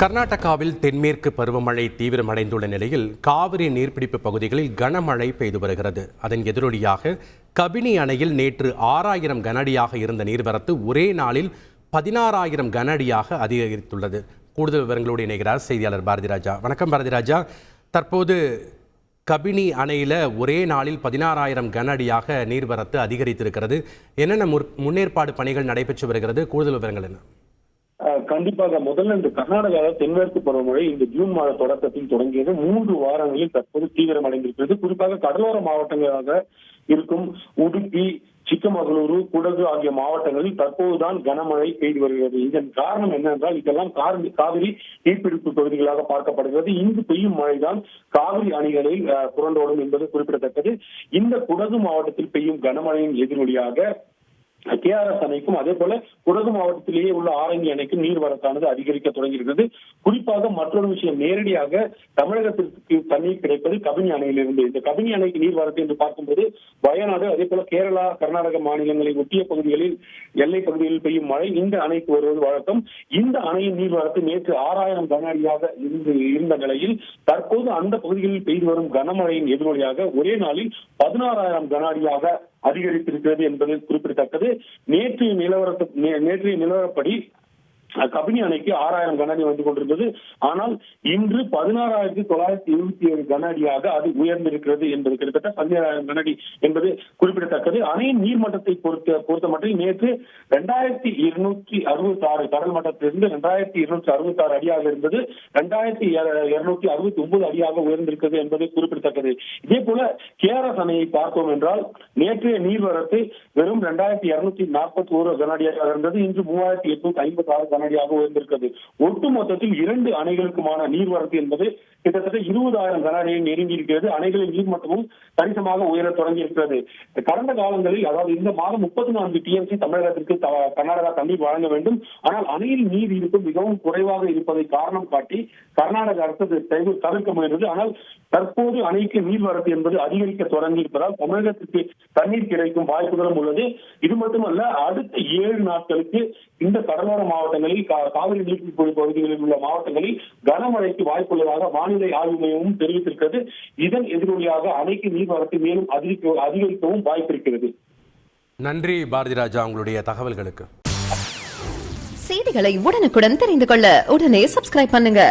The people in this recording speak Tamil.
கர்நாடகாவில் தென்மேற்கு பருவமழை தீவிரமடைந்துள்ள நிலையில் காவிரி நீர்பிடிப்பு பகுதிகளில் கனமழை பெய்து வருகிறது. அதன் எதிரொலியாக கபினி அணையில் நேற்று 6000 கனஅடியாக இருந்த நீர்வரத்து ஒரே நாளில் 16000 கனஅடியாக அதிகரித்துள்ளது. கூடுதல் விவரங்களோடு இணைகிறார் செய்தியாளர் பாரதிராஜா. வணக்கம் பாரதிராஜா. தற்போது கபினி அணையில் ஒரே நாளில் 16000 கனஅடியாக நீர்வரத்து அதிகரித்திருக்கிறது. என்னென்ன முன்னேற்பாடு பணிகள் நடைபெற்று வருகிறது? கூடுதல் விவரங்கள் என்ன? கண்டிப்பாக முதல்ல இந்த கர்நாடகாவில் தென்மேற்கு பருவமழை இந்த ஜூன் மாத தொடக்கத்தில் தொடங்கியது 3 வாரங்களில் தற்போது தீவிரமடைந்திருக்கிறது. குறிப்பாக கடலோர மாவட்டங்களாக இருக்கும் உடுப்பி, சிக்கமகளூரு, குடகு ஆகிய மாவட்டங்களில் தற்போதுதான் கனமழை பெய்து வருகிறது. இதன் காரணம் என்னவென்றால் இதெல்லாம் காவிரி நீர்பிடிப்பு பகுதிகளாக பார்க்கப்படுகிறது. இங்கு பெய்யும் மழைதான் காவிரி அணைகளில் புரண்டோடும் என்பது குறிப்பிடத்தக்கது. இந்த குடகு மாவட்டத்தில் பெய்யும் கனமழையின் எதிரொலியாக KRS அணைக்கும் அதே போல குடகு மாவட்டத்திலேயே உள்ள ஆரங்கி அணைக்கும் நீர்வரத்தானது அதிகரிக்க தொடங்கியிருக்கிறது. குறிப்பாக மற்றொரு விஷயம், நேரடியாக தமிழகத்திற்கு தண்ணீர் கிடைப்பது கபினி அணையிலிருந்து. இந்த கபினி அணைக்கு நீர்வரத்து என்று பார்க்கும்போது வயநாடு அதே போல கேரளா, கர்நாடக மாநிலங்களை ஒட்டிய பகுதிகளில் எல்லை பகுதிகளில் பெய்யும் மழை இந்த அணைக்கு வருவது வழக்கம். இந்த அணையின் நீர்வரத்து நேற்று 6000 கன அடியாக இருந்த நிலையில் தற்போது அந்த பகுதிகளில் பெய்து வரும் கனமழையின் எதிரொலியாக ஒரே நாளில் 16000 கன அடியாக அதிகரித்திருக்கிறது என்பது குறிப்பிடத்தக்கது. நேற்றைய நிலவரப்படி கபினி அணைக்கு 6000 கன அடி வந்து கொண்டிருந்தது. ஆனால் இன்று 16977 கன அடியாக அது உயர்ந்திருக்கிறது என்பது கிட்டத்தட்ட 17000 கன அடி என்பது குறிப்பிடத்தக்கது. அணையின் நீர்மட்டத்தை பொறுத்த மட்டும் நேற்று 2266 கடல் மட்டத்திலிருந்து 2266 அடியாக இருந்தது 2269 அடியாக உயர்ந்திருக்கிறது என்பது குறிப்பிடத்தக்கது. இதே போல KRS அணையை பார்த்தோம் என்றால் நேற்றைய நீர்வரத்து வெறும் 2241 கன அடியாக இருந்தது. இன்று 3856 கன அடியாக உயர்ந்திருக்கிறது. ஒட்டுமொத்தத்தில் 2 அணைகளுக்குமான நீர்வரத்து என்பது கிட்டத்தட்ட 20000 கன அடியை நெருங்கி இருக்கிறது. அணைகளின் நீர்மட்டமும் கணிசமாக உயர தொடங்கி இருக்கிறது. கடந்த காலங்களில், அதாவது இந்த மாதம் 34 TMC தமிழகத்திற்கு கர்நாடகா தண்ணீர் வழங்க வேண்டும். ஆனால் அணையில் நீர் இருப்பு மிகவும் குறைவாக இருப்பதை காரணம் காட்டி கர்நாடக அரசு தவிர்க்க முயன்றது. ஆனால் தற்போது அணைக்கு நீர்வரத்து என்பது அதிகரிக்க தொடங்கி இருப்பதால் தமிழகத்திற்கு தண்ணீர் கிடைக்கும் வாய்ப்புகளும் உள்ளது. இது மட்டுமல்ல, அடுத்த 7 நாட்களுக்கு இந்த கடலோர மாவட்டங்களில் காவிரி நீர்பிடிப்பு பகுதிகளில் உள்ள மாவட்டங்களில் கனமழைக்கு வாய்ப்புள்ளதாக வானிலை ஆய்வு மையமும் தெரிவித்திருக்கிறது. இதன் எதிரொலியாக அணைக்கு நீர்வரத்து மேலும் அதிகரிக்கவும் வாய்ப்பிருக்கிறது. நன்றி பாரதிராஜா, உங்களுடைய தகவல்களுக்கு. செய்திகளை உடனுக்குடன் தெரிந்து கொள்ள உடனே சப்ஸ்கிரைப் பண்ணுங்க.